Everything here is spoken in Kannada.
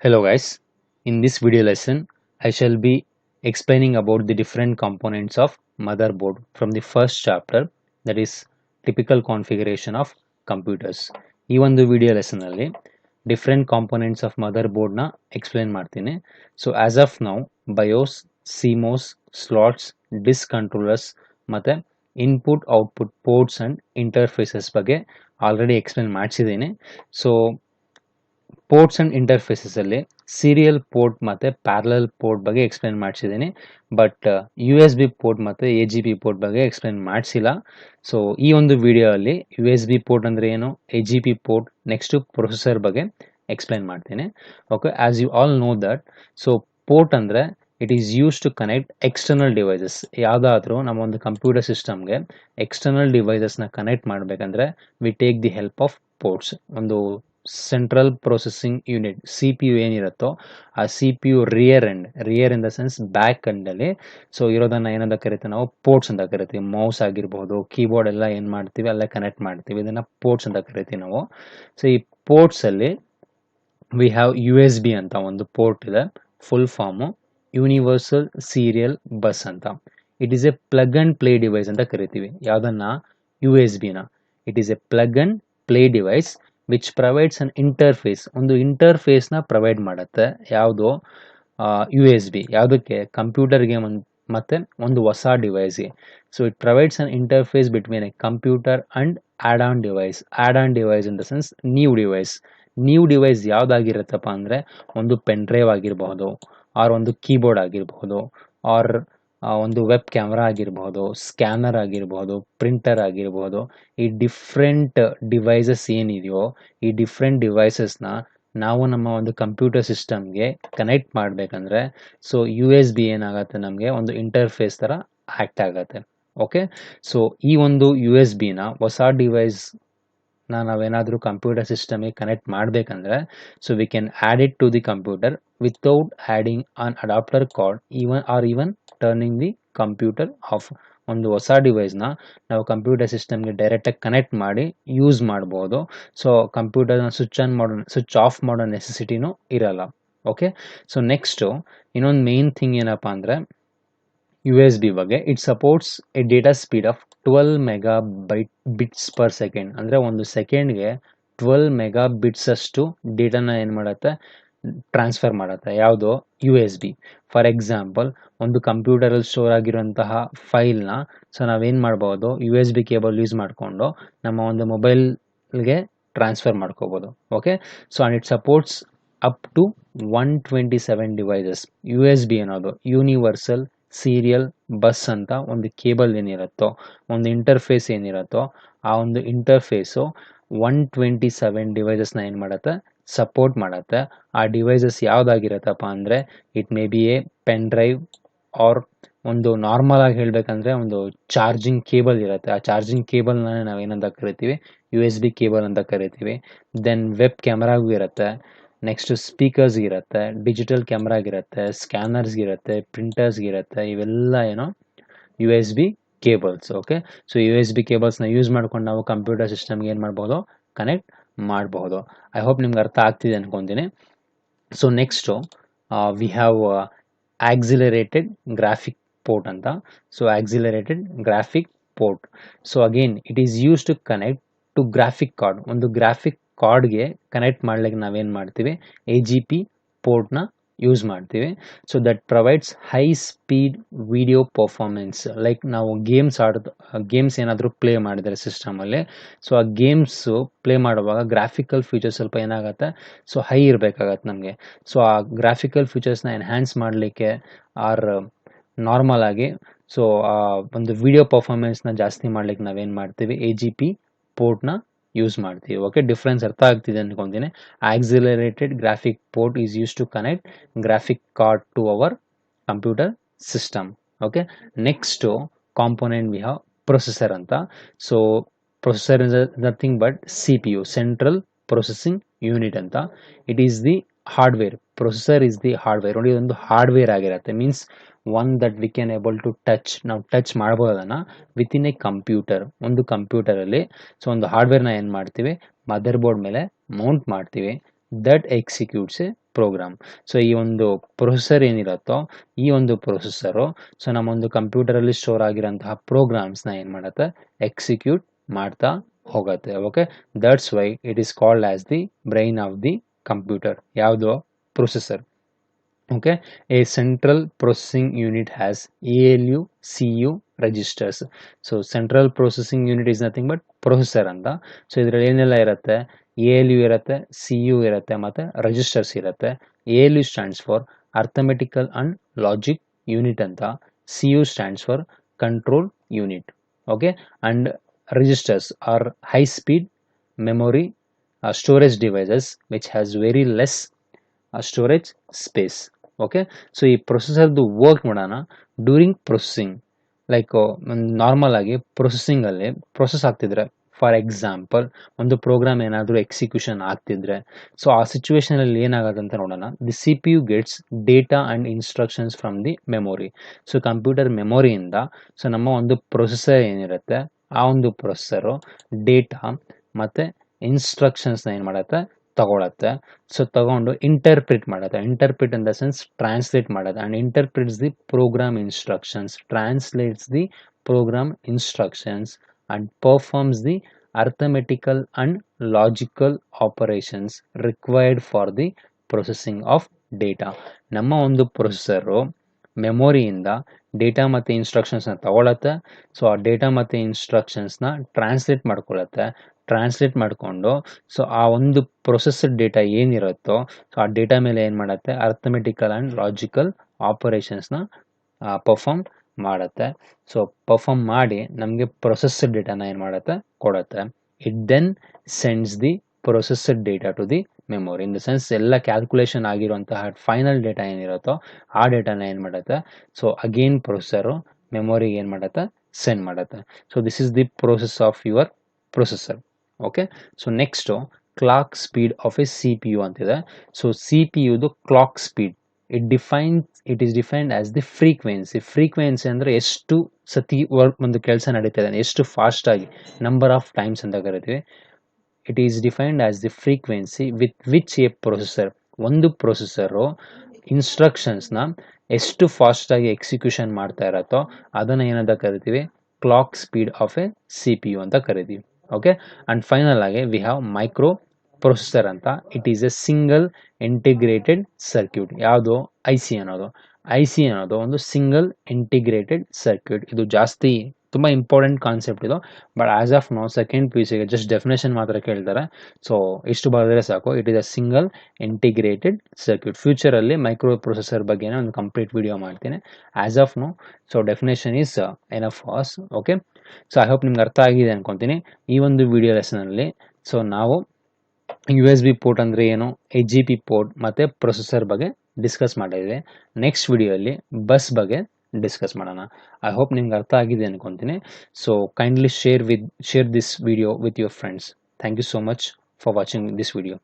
Hello guys, in this video lesson I shall be explaining about the different components of motherboard from the first chapter, that is typical configuration of computers. ಈ ಒಂದು ವಿಡಿಯೋ ಲೆಸನ್ ಅಲ್ಲಿ different components of mother board ನ ಎಕ್ಸ್ಪ್ಲೇನ್ ಮಾಡ್ತೀನಿ. So as of now BIOS, CMOS, slots, disk controllers ಮತ್ತೆ input output ports and interfaces ಬಗ್ಗೆ ಆಲ್ರೆಡಿ ಎಕ್ಸ್ಪ್ಲೇನ್ ಮಾಡಿಸಿದ್ದೀನಿ. ಸೊ ಪೋರ್ಟ್ಸ್ ಅಂಡ್ ಇಂಟರ್ಫೇಸಸ್ ಅಲ್ಲಿ ಸೀರಿಯಲ್ ಪೋರ್ಟ್ ಮತ್ತೆ ಪ್ಯಾರಲಲ್ ಪೋರ್ಟ್ ಬಗ್ಗೆ ಎಕ್ಸ್ಪ್ಲೇನ್ ಮಾಡಿಸಿದ್ದೀನಿ, but U S B port ಮತ್ತೆ ಎ ಜಿ ಪಿ ಪೋರ್ಟ್ ಬಗ್ಗೆ ಎಕ್ಸ್ಪ್ಲೇನ್ ಮಾಡಿಸಿಲ್ಲ. ಸೊ ಈ ಒಂದು ವಿಡಿಯೋ ಅಲ್ಲಿ ಯು ಎಸ್ ಬಿ ಪೋರ್ಟ್ ಅಂದ್ರೆ ಏನು, A G P port, next processor ಬಗ್ಗೆ ಎಕ್ಸ್ಪ್ಲೇನ್ ಮಾಡ್ತೀನಿ. Okay, as you all know that, so port ಅಂದ್ರೆ it is use to connect external devices. ಯಾವುದಾದ್ರೂ ನಮ್ಮ ಒಂದು ಕಂಪ್ಯೂಟರ್ ಸಿಸ್ಟಮ್ಗೆ ಎಕ್ಸ್ಟರ್ನಲ್ ಡಿವೈಸಸ್ನ ಕನೆಕ್ಟ್ ಮಾಡಬೇಕಂದ್ರೆ we take the help of ports. ಒಂದು central processing unit C P U ಏನಿರುತ್ತೋ ಆ C P U rear in the sense back ಎಂಡಲ್ಲಿ ಸೊ ಇರೋದನ್ನ ಏನಂತ ಕರಿತೀವಿ ನಾವು, ಪೋರ್ಟ್ಸ್ ಅಂತ ಕರಿತೀವಿ. ಮೌಸ್ ಆಗಿರ್ಬೋದು, ಕೀಬೋರ್ಡ್ ಎಲ್ಲ ಏನು ಮಾಡ್ತೀವಿ ಅಲ್ಲೇ ಕನೆಕ್ಟ್ ಮಾಡ್ತೀವಿ, ಇದನ್ನ ಪೋರ್ಟ್ಸ್ ಅಂತ ಕರಿತೀವಿ ನಾವು. ಸೊ ಈ ಪೋರ್ಟ್ಸ್ ಅಲ್ಲಿ we have U S B ಅಂತ ಒಂದು ಪೋರ್ಟ್ ಇದೆ, full form universal serial bus ಅಂತ. It is a plug and play device ಅಂತ ಕರಿತೀವಿ. ಯಾವುದನ್ನ, ಯು ಎಸ್ ಬಿನ. It is a plug and play device which provides an interface. ಒಂದು ಇಂಟರ್ಫೇಸ್ನ ಪ್ರೊವೈಡ್ ಮಾಡುತ್ತೆ ಯಾವುದು, ಯು ಎಸ್ ಬಿ. ಯಾವುದಕ್ಕೆ, ಕಂಪ್ಯೂಟರ್ಗೆ ಮತ್ತೆ ಒಂದು ಹೊಸ ಡಿವೈಸ್ಗೆ. So it provides an interface between a computer and add on device. Add on device in the sense new device. New device ಯಾವ್ದಾಗಿರುತ್ತಪ್ಪ ಅಂದರೆ ಒಂದು ಪೆನ್ ಡ್ರೈವ್ ಆಗಿರಬಹುದು, ಆರ್ ಒಂದು ಕೀಬೋರ್ಡ್ ಆಗಿರಬಹುದು, ಆರ್ ಒಂದು ವೆಬ್ ಕ್ಯಾಮ್ರಾ ಆಗಿರಬಹುದು, ಸ್ಕ್ಯಾನರ್ ಆಗಿರಬಹುದು, ಪ್ರಿಂಟರ್ ಆಗಿರಬಹುದು. ಈ ಡಿಫ್ರೆಂಟ್ ಡಿವೈಸಸ್ ಏನಿದೆಯೋ ಈ ಡಿಫ್ರೆಂಟ್ ಡಿವೈಸಸ್ನ ನಾವು ನಮ್ಮ ಒಂದು ಕಂಪ್ಯೂಟರ್ ಸಿಸ್ಟಮ್ಗೆ ಕನೆಕ್ಟ್ ಮಾಡಬೇಕಂದ್ರೆ ಸೊ ಯು ಎಸ್ ಬಿ ಏನಾಗುತ್ತೆ, ನಮಗೆ ಒಂದು ಇಂಟರ್ಫೇಸ್ ಥರ ಆ್ಯಕ್ಟ್ ಆಗುತ್ತೆ. ಓಕೆ, ಸೊ ಈ ಒಂದು ಯು ಎಸ್ ಬಿನ ಹೊಸ ಡಿವೈಸ್ ನಾವೇನಾದರೂ ಕಂಪ್ಯೂಟರ್ ಸಿಸ್ಟಮ್ಗೆ ಕನೆಕ್ಟ್ ಮಾಡಬೇಕಂದ್ರೆ so we can add it to the computer without adding an adapter card even turning the computer off. ಒಂದು ಹೊಸ ಡಿವೈಸ್ನ ನಾವು ಕಂಪ್ಯೂಟರ್ ಸಿಸ್ಟಮ್ಗೆ ಡೈರೆಕ್ಟಾಗಿ ಕನೆಕ್ಟ್ ಮಾಡಿ ಯೂಸ್ ಮಾಡ್ಬೋದು. ಸೊ ಕಂಪ್ಯೂಟರ್ನ ಸ್ವಿಚ್ ಆಫ್ ಮಾಡೋ ನೆಸೆಸಿಟಿನೂ ಇರಲ್ಲ. ಓಕೆ, ಸೊ ನೆಕ್ಸ್ಟು ಇನ್ನೊಂದು ಮೇನ್ ಥಿಂಗ್ ಏನಪ್ಪ ಅಂದರೆ ಯು ಎಸ್ ಬಿ ಬಗ್ಗೆ, it supports A data speed of 12 mega bits per second. ಅಂದರೆ ಒಂದು ಸೆಕೆಂಡ್ಗೆ 12 ಮೆಗಾ ಬಿಟ್ಸ್ ಅಷ್ಟು ಡೇಟಾನ ಏನು ಮಾಡುತ್ತೆ, ಟ್ರಾನ್ಸ್ಫರ್ ಮಾಡುತ್ತೆ. ಯಾವುದು, U S B. For example, ಒಂದು ಕಂಪ್ಯೂಟರಲ್ಲಿ ಸ್ಟೋರ್ ಆಗಿರುವಂತಹ ಫೈಲ್ನ ಸೊ ನಾವೇನು ಮಾಡ್ಬೋದು, U S B cable use ಮಾಡಿಕೊಂಡು ನಮ್ಮ ಒಂದು ಮೊಬೈಲ್ಗೆ ಟ್ರಾನ್ಸ್ಫರ್ ಮಾಡ್ಕೋಬೋದು. Okay, so and it supports up to 127 devices. U S B ಅನ್ನೋದು ಯೂನಿವರ್ಸಲ್ ಸೀರಿಯಲ್ ಬಸ್ ಅಂತ ಒಂದು ಕೇಬಲ್ ಏನಿರುತ್ತೋ, ಒಂದು ಇಂಟರ್ಫೇಸ್ ಏನಿರುತ್ತೋ ಆ ಒಂದು ಇಂಟರ್ಫೇಸು 127 ಡಿವೈಸಸ್ನ ಏನು ಮಾಡುತ್ತೆ, ಸಪೋರ್ಟ್ ಮಾಡುತ್ತೆ. ಆ ಡಿವೈಸಸ್ ಯಾವುದಾಗಿರುತ್ತಪ್ಪ ಅಂದರೆ it may be a pen drive, or ಒಂದು ನಾರ್ಮಲ್ ಆಗಿ ಹೇಳಬೇಕಂದ್ರೆ ಒಂದು ಚಾರ್ಜಿಂಗ್ ಕೇಬಲ್ ಇರುತ್ತೆ. ಆ ಚಾರ್ಜಿಂಗ್ ಕೇಬಲ್ನ ನಾವೇನಂತ ಕರಿತೀವಿ, ಯು ಎಸ್ ಬಿ ಕೇಬಲ್ ಅಂತ ಕರಿತೀವಿ. ದೆನ್ ವೆಬ್ ಕ್ಯಾಮ್ರಾಗೂ ಇರುತ್ತೆ, ನೆಕ್ಸ್ಟ್ ಸ್ಪೀಕರ್ಸ್ಗಿರುತ್ತೆ, ಡಿಜಿಟಲ್ ಕ್ಯಾಮ್ರಾಗಿರುತ್ತೆ, ಸ್ಕ್ಯಾನರ್ಸ್ಗಿರುತ್ತೆ, ಪ್ರಿಂಟರ್ಸ್ಗಿರುತ್ತೆ. ಇವೆಲ್ಲ ಏನೋ U S B cables. Okay, so U S B ಕೇಬಲ್ಸ್ನ ಯೂಸ್ ಮಾಡ್ಕೊಂಡು ನಾವು ಕಂಪ್ಯೂಟರ್ ಸಿಸ್ಟಮ್ಗೆ ಏನು ಮಾಡ್ಬೋದು, ಕನೆಕ್ಟ್ ಮಾಡಬಹುದು. ಐ ಹೋಪ್ ನಿಮ್ಗೆ ಅರ್ಥ ಆಗ್ತಿದೆ ಅನ್ಕೊತೀನಿ. So next we have accelerated graphic port ಅಂತ. So accelerated graphic port, so again it is use to connect to graphic card. ಒಂದು ಗ್ರಾಫಿಕ್ ಕಾರ್ಡ್ಗೆ ಕನೆಕ್ಟ್ ಮಾಡ್ಲಿಕ್ಕೆ ನಾವೇನು ಮಾಡ್ತೀವಿ, ಎ ಜಿ ಪಿ ಪೋರ್ಟ್ನ ಯೂಸ್ ಮಾಡ್ತೀವಿ. So that provides high speed video performance. Like ನಾವು ಗೇಮ್ಸ್ ಏನಾದರೂ ಪ್ಲೇ ಮಾಡಿದರೆ ಸಿಸ್ಟಮಲ್ಲಿ, ಸೊ ಆ ಗೇಮ್ಸು ಪ್ಲೇ ಮಾಡುವಾಗ ಗ್ರಾಫಿಕಲ್ ಫೀಚರ್ಸ್ ಸ್ವಲ್ಪ ಏನಾಗುತ್ತೆ, ಸೊ ಹೈ ಇರಬೇಕಾಗತ್ತೆ ನಮಗೆ. ಸೊ ಆ ಗ್ರಾಫಿಕಲ್ ಫೀಚರ್ಸ್ನ ಎನ್ಹ್ಯಾನ್ಸ್ ಮಾಡಲಿಕ್ಕೆ ಆರ್ ನಾರ್ಮಲ್ ಆಗಿ ಸೊ ಒಂದು ವಿಡಿಯೋ ಪರ್ಫಾರ್ಮೆನ್ಸ್ನ ಜಾಸ್ತಿ ಮಾಡ್ಲಿಕ್ಕೆ ನಾವೇನು ಮಾಡ್ತೀವಿ, ಎ ಜಿ ಪಿ ಪೋರ್ಟ್ನ ಯೂಸ್ ಮಾಡ್ತೀವಿ. ಓಕೆ, ಡಿಫ್ರೆನ್ಸ್ ಅರ್ಥ ಆಗ್ತಿದೆ ಅನ್ಕೊಂತೀನಿ. Accelerated graphic port is use to connect graphic card to our computer system. Okay, next component we have processor ಅಂತ. So processor is nothing but C P U, central processing unit ಅಂತ. It is the hardware. Processor is the hardware. ನೋಡಿ, ಇದೊಂದು ಹಾರ್ಡ್ವೇರ್ ಆಗಿರುತ್ತೆ, means one that we can able to touch. ನಾವು ಟಚ್ ಮಾಡ್ಬೋದು ಅದನ್ನು ವಿತಿನ್ ಎ ಕಂಪ್ಯೂಟರ್. ಒಂದು ಕಂಪ್ಯೂಟರಲ್ಲಿ ಸೊ ಒಂದು ಹಾರ್ಡ್ವೇರ್ನ ಏನು ಮಾಡ್ತೀವಿ, ಮದರ್ ಬೋರ್ಡ್ ಮೇಲೆ ಮೌಂಟ್ ಮಾಡ್ತೀವಿ. That executes a program. So ಈ ಒಂದು ಪ್ರೊಸೆಸರ್ ಏನಿರುತ್ತೋ ಈ ಒಂದು ಪ್ರೊಸೆಸರು ಸೊ ನಮ್ಮೊಂದು ಕಂಪ್ಯೂಟರಲ್ಲಿ ಸ್ಟೋರ್ ಆಗಿರೋಂತಹ ಪ್ರೋಗ್ರಾಮ್ಸ್ನ ಏನು ಮಾಡುತ್ತೆ ಎಕ್ಸಿಕ್ಯೂಟ್ ಮಾಡ್ತಾ ಹೋಗುತ್ತೆ. Okay, that's why it is called as the brain of the computer. ಯಾವುದು processor. Okay, a central processing unit has ALU, CU registers. So central processing unit is nothing but processor ಅಂತ. ಸೊ ಇದರಲ್ಲಿ ಏನೆಲ್ಲ ಇರುತ್ತೆ, ALU ಇರುತ್ತೆ, CU ಇರುತ್ತೆ ಮತ್ತು ರಿಜಿಸ್ಟರ್ಸ್ ಇರುತ್ತೆ. ALU stands for arithmetical and logic unit ಅಂತ, CU stands for control unit. Okay, and registers are high speed memory storage devices which has very less storage space. Okay, so ಈ ಪ್ರೊಸೆಸರ್ದು ವರ್ಕ್ ಮಾಡೋಣ. ಡ್ಯೂರಿಂಗ್ ಪ್ರೊಸೆಸಿಂಗ್ ಲೈಕ್ ನಾರ್ಮಲ್ ಆಗಿ ಪ್ರೊಸೆಸಿಂಗಲ್ಲಿ ಪ್ರೊಸೆಸ್ ಆಗ್ತಿದ್ರೆ, ಫಾರ್ ಎಕ್ಸಾಂಪಲ್ ಒಂದು ಪ್ರೋಗ್ರಾಮ್ ಏನಾದರೂ ಎಕ್ಸಿಕ್ಯೂಷನ್ ಆಗ್ತಿದ್ರೆ, ಸೊ ಆ ಸಿಚುವೇಶನಲ್ಲಿ ಏನಾಗುತ್ತೆ ಅಂತ ನೋಡೋಣ. The CPU gets data and instructions from the memory. So computer ಮೆಮೊರಿಯಿಂದ so ನಮ್ಮ ಒಂದು ಪ್ರೊಸೆಸರ್ ಏನಿರುತ್ತೆ ಆ ಒಂದು ಪ್ರೊಸೆಸರು ಡೇಟಾ ಮತ್ತು ಇನ್ಸ್ಟ್ರಕ್ಷನ್ಸ್ನ ಏನು ಮಾಡುತ್ತೆ ತಗೊಳತ್ತೆ. ಸೊ ತಗೊಂಡು ಇಂಟರ್ಪ್ರಿಟ್ ಮಾಡುತ್ತೆ. Interpret in the sense translate ಮಾಡುತ್ತೆ. And interprets the program instructions, translates the program instructions and performs the arithmetical and logical operations required for the processing of data. ನಮ್ಮ ಒಂದು ಪ್ರೊಸೆಸರು ಮೆಮೊರಿಯಿಂದ ಡೇಟಾ ಮತ್ತು ಇನ್ಸ್ಟ್ರಕ್ಷನ್ಸ್ನ ತಗೊಳತ್ತೆ. ಸೊ ಆ ಡೇಟಾ ಮತ್ತು ಇನ್ಸ್ಟ್ರಕ್ಷನ್ಸ್ನ ಟ್ರಾನ್ಸ್ಲೇಟ್ ಮಾಡ್ಕೊಳ್ಳುತ್ತೆ. ಟ್ರಾನ್ಸ್ಲೇಟ್ ಮಾಡಿಕೊಂಡು ಸೊ ಆ ಒಂದು ಪ್ರೊಸೆಸ್ಡ್ ಡೇಟಾ ಏನಿರುತ್ತೋ ಸೊ ಆ ಡೇಟಾ ಮೇಲೆ ಏನು ಮಾಡುತ್ತೆ ಅರ್ಥಮೆಟಿಕಲ್ ಆ್ಯಂಡ್ ಲಾಜಿಕಲ್ ಆಪರೇಷನ್ಸ್ನ ಪರ್ಫಾರ್ಮ್ ಮಾಡುತ್ತೆ. ಸೊ ಪರ್ಫಾರ್ಮ್ ಮಾಡಿ ನಮಗೆ ಪ್ರೊಸೆಸ್ಡ್ ಡೇಟಾನ ಏನು ಮಾಡುತ್ತೆ ಕೊಡುತ್ತೆ. It then sends the processed data to the memory. In the sense ಎಲ್ಲ ಕ್ಯಾಲ್ಕುಲೇಷನ್ ಆಗಿರುವಂತಹ ಫೈನಲ್ ಡೇಟಾ ಏನಿರುತ್ತೋ ಆ ಡೇಟಾನ ಏನು ಮಾಡುತ್ತೆ ಸೊ ಅಗೇನ್ ಪ್ರೊಸೆಸರು ಮೆಮೊರಿಗೆ ಏನು ಮಾಡುತ್ತೆ ಸೆಂಡ್ ಮಾಡುತ್ತೆ. So this is the process of your processor. Okay, so next clock speed of a CPU ಅಂತಿದೆ. ಸೊ CPUದು clock speed it is defined as the frequency ಅಂದರೆ ಎಷ್ಟು ಸತಿ ಒಂದು ಕೆಲಸ ನಡೀತಾ ಇದೆ, ಎಷ್ಟು ಫಾಸ್ಟಾಗಿ, ನಂಬರ್ ಆಫ್ ಟೈಮ್ಸ್ ಅಂತ ಕರಿತೀವಿ. It is defined as the frequency with which A processor, ಒಂದು ಪ್ರೊಸೆಸರು ಇನ್ಸ್ಟ್ರಕ್ಷನ್ಸ್ನ ಎಷ್ಟು ಫಾಸ್ಟಾಗಿ ಎಕ್ಸಿಕ್ಯೂಷನ್ ಮಾಡ್ತಾ ಇರತ್ತೋ ಅದನ್ನು ಏನಂತ ಕರಿತೀವಿ clock speed of a CPU ಅಂತ ಕರಿತೀವಿ. ಓಕೆ, ಆ್ಯಂಡ್ ಫೈನಲ್ ಆಗಿ ವಿ ಹ್ಯಾವ್ ಮೈಕ್ರೋ ಪ್ರೊಸೆಸರ್ ಅಂತ. It is A single integrated circuit. ಯಾವುದು IC ಅನ್ನೋದು ಒಂದು ಸಿಂಗಲ್ ಇಂಟಿಗ್ರೇಟೆಡ್ ಸರ್ಕ್ಯೂಟ್. ಇದು ಜಾಸ್ತಿ ತುಂಬ ಇಂಪಾರ್ಟೆಂಟ್ ಕಾನ್ಸೆಪ್ಟ್ ಇದು. But as of now second PUCಗೆ ಜಸ್ಟ್ ಡೆಫಿನೇಷನ್ ಮಾತ್ರ ಕೇಳ್ತಾರೆ. ಸೊ ಇಷ್ಟು ಬರೆದ್ರೆ ಸಾಕು. It is a single integrated circuit. ಫ್ಯೂಚರಲ್ಲಿ ಮೈಕ್ರೋ ಪ್ರೊಸೆಸರ್ ಬಗ್ಗೆ ಒಂದು ಕಂಪ್ಲೀಟ್ ವಿಡಿಯೋ ಮಾಡ್ತೀನಿ. As of now so definition is enough ಫಾಸ್. ಓಕೆ, ಸೊ ಐ ಹೋಪ್ ನಿಮ್ಗೆ ಅರ್ಥ ಆಗಿದೆ ಅನ್ಕೊತೀನಿ ಈ ಒಂದು ವಿಡಿಯೋ ಲೆಸನಲ್ಲಿ. ಸೊ ನಾವು USB ಪೋರ್ಟ್ ಅಂದರೆ ಏನು, AGP ಪೋರ್ಟ್ ಮತ್ತು ಪ್ರೊಸೆಸರ್ ಬಗ್ಗೆ ಡಿಸ್ಕಸ್ ಮಾಡಿದ್ವಿ. ನೆಕ್ಸ್ಟ್ ವಿಡಿಯೋಲಿ ಬಸ್ ಬಗ್ಗೆ ಡಿಸ್ಕಸ್ ಮಾಡೋಣ. ಐ ಹೋಪ್ ನಿಮ್ಗೆ ಅರ್ಥ ಆಗಿದೆ ಅನ್ಕೊತೀನಿ. So kindly share this video with your friends. Thank you so much for watching this video.